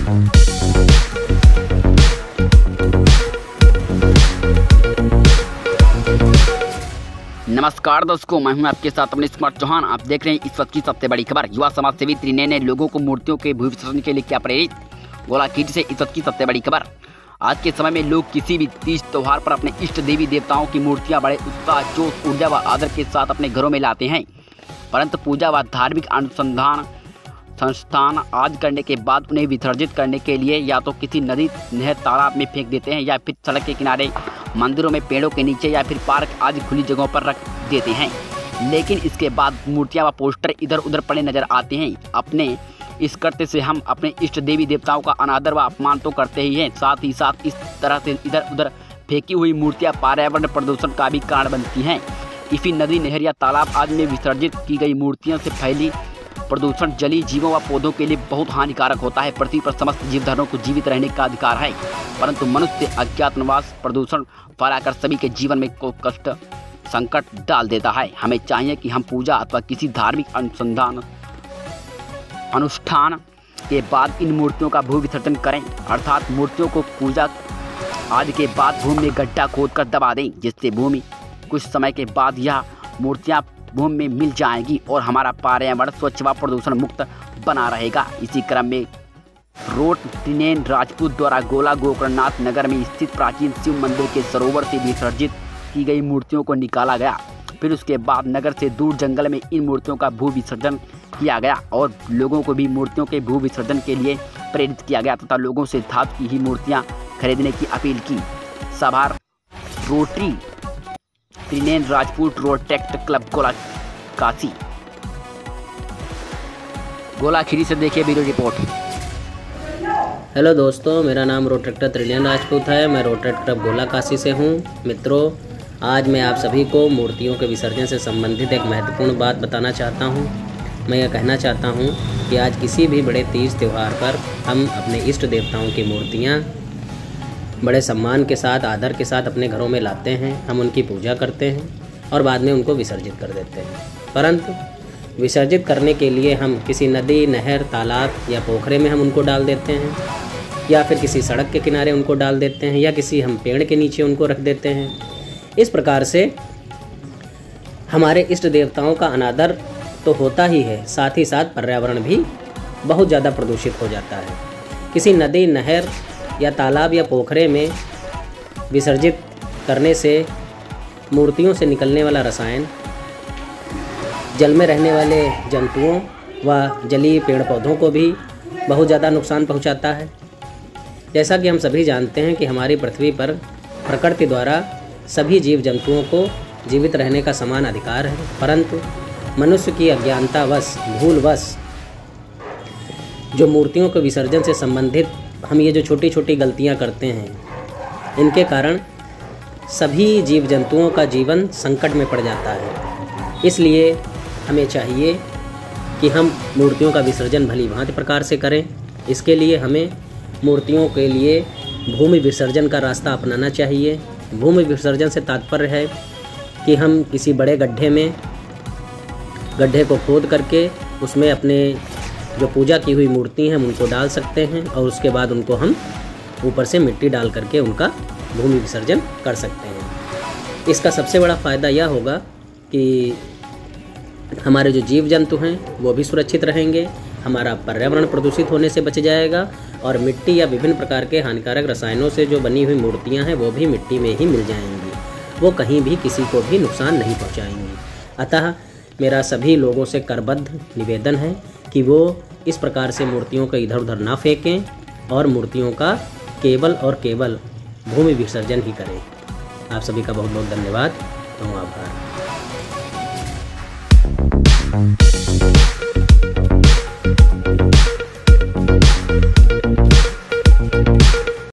नमस्कार दोस्तों, मैं हूं आपके साथ अपने स्मार्ट चौहान। आप देख रहे हैं इस वक्त की सबसे बड़ी खबर। युवा समाज सेवी त्रिनयन ने लोगों को मूर्तियों के भू विसर्जन के लिए क्या प्रेरित। गोलाखीरी से इस वक्त की सबसे बड़ी खबर। आज के समय में लोग किसी भी तीज त्यौहार पर अपने इष्ट देवी देवताओं की मूर्तियां बड़े उत्साह, जोश, ऊर्जा व आदर के साथ अपने घरों में लाते हैं। परंतु पूजा व धार्मिक अनुसंधान संस्थान आज करने के बाद उन्हें विसर्जित करने के लिए या तो किसी नदी, नहर, तालाब में फेंक देते हैं या फिर सड़क के किनारे, मंदिरों में, पेड़ों के नीचे या फिर पार्क आदि खुली जगहों पर रख देते हैं। लेकिन इसके बाद मूर्तियां व पोस्टर इधर उधर पड़े नजर आते हैं। अपने इस कृत्य से हम अपने इष्ट देवी देवताओं का अनादर व अपमान तो करते ही हैं, साथ ही साथ इस तरह से इधर उधर फेंकी हुई मूर्तियां पर्यावरण प्रदूषण का भी कारण बनती हैं। इसी नदी, नहर या तालाब आदि में विसर्जित की गई मूर्तियों से फैली प्रदूषण जलीय जीवों व पौधों के लिए बहुत हानिकारक होता है। पृथ्वी पर समस्त जीवधरों को जीवित रहने का अधिकार है, परंतु मनुष्य अज्ञातवास प्रदूषण फैलाकर सभी के जीवन में को कष्ट संकट डाल देता है। हमें चाहिए कि हम पूजा अथवा किसी धार्मिक अनुष्ठान के बाद इन मूर्तियों का भू विसर्जन करें, अर्थात मूर्तियों को पूजा आदि के बाद भूमि में गड्ढा खोदकर दबा दें, जिससे भूमि कुछ समय के बाद यह मूर्तियाँ भूमि में मिल जाएंगी और हमारा पर्यावरण स्वच्छ व प्रदूषण मुक्त बना रहेगा। इसी क्रम में रोड त्रिनयन राजपूत द्वारा गोला गोकर्णनाथ नगर में स्थित प्राचीन शिव मंदिर के सरोवर से विसर्जित की गई मूर्तियों को निकाला गया। फिर उसके बाद नगर से दूर जंगल में इन मूर्तियों का भू विसर्जन किया गया और लोगों को भी मूर्तियों के भू विसर्जन के लिए प्रेरित किया गया तथा लोगों से धातु की ही मूर्तियाँ खरीदने की अपील की। सभार Rotary Trinayan Rajput road tract club Golakashi. गोलाखीरी से देखिए वीडियो रिपोर्ट। हेलो दोस्तों, मेरा नाम रोड ट्रैक्टर त्रिनयन राजपूत है। मैं रोड ट्रैक्टर क्लब गोलाकाशी से हूँ। मित्रों, आज मैं आप सभी को मूर्तियों के विसर्जन से संबंधित एक महत्वपूर्ण बात बताना चाहता हूँ। मैं यह कहना चाहता हूँ कि आज किसी भी बड़े तीज त्यौहार पर हम अपने इष्ट देवताओं की मूर्तियाँ बड़े सम्मान के साथ, आदर के साथ अपने घरों में लाते हैं। हम उनकी पूजा करते हैं और बाद में उनको विसर्जित कर देते हैं। परंतु विसर्जित करने के लिए हम किसी नदी, नहर, तालाब या पोखरे में हम उनको डाल देते हैं, या फिर किसी सड़क के किनारे उनको डाल देते हैं, या किसी हम पेड़ के नीचे उनको रख देते हैं। इस प्रकार से हमारे इष्ट देवताओं का अनादर तो होता ही है, साथ ही साथ पर्यावरण भी बहुत ज़्यादा प्रदूषित हो जाता है। किसी नदी, नहर या तालाब या पोखरे में विसर्जित करने से मूर्तियों से निकलने वाला रसायन जल में रहने वाले जंतुओं व जलीय पेड़ पौधों को भी बहुत ज़्यादा नुकसान पहुंचाता है। जैसा कि हम सभी जानते हैं कि हमारी पृथ्वी पर प्रकृति द्वारा सभी जीव जंतुओं को जीवित रहने का समान अधिकार है, परंतु मनुष्य की अज्ञानतावश, भूलवश जो मूर्तियों के विसर्जन से संबंधित हम ये जो छोटी छोटी गलतियां करते हैं, इनके कारण सभी जीव जंतुओं का जीवन संकट में पड़ जाता है। इसलिए हमें चाहिए कि हम मूर्तियों का विसर्जन भली भांति प्रकार से करें। इसके लिए हमें मूर्तियों के लिए भूमि विसर्जन का रास्ता अपनाना चाहिए। भूमि विसर्जन से तात्पर्य है कि हम किसी बड़े गड्ढे को खोद करके उसमें अपने जो पूजा की हुई मूर्ति हैं उनको डाल सकते हैं और उसके बाद उनको हम ऊपर से मिट्टी डाल करके उनका भूमि विसर्जन कर सकते हैं। इसका सबसे बड़ा फ़ायदा यह होगा कि हमारे जो जीव जंतु हैं वो भी सुरक्षित रहेंगे, हमारा पर्यावरण प्रदूषित होने से बच जाएगा और मिट्टी या विभिन्न प्रकार के हानिकारक रसायनों से जो बनी हुई मूर्तियां हैं वो भी मिट्टी में ही मिल जाएंगी, वो कहीं भी किसी को भी नुकसान नहीं पहुंचाएंगी। अतः मेरा सभी लोगों से करबद्ध निवेदन है कि वो इस प्रकार से मूर्तियों को इधर उधर ना फेंकें और मूर्तियों का केवल और केवल भूमि विसर्जन ही करें। आप सभी का बहुत बहुत धन्यवाद। आभार।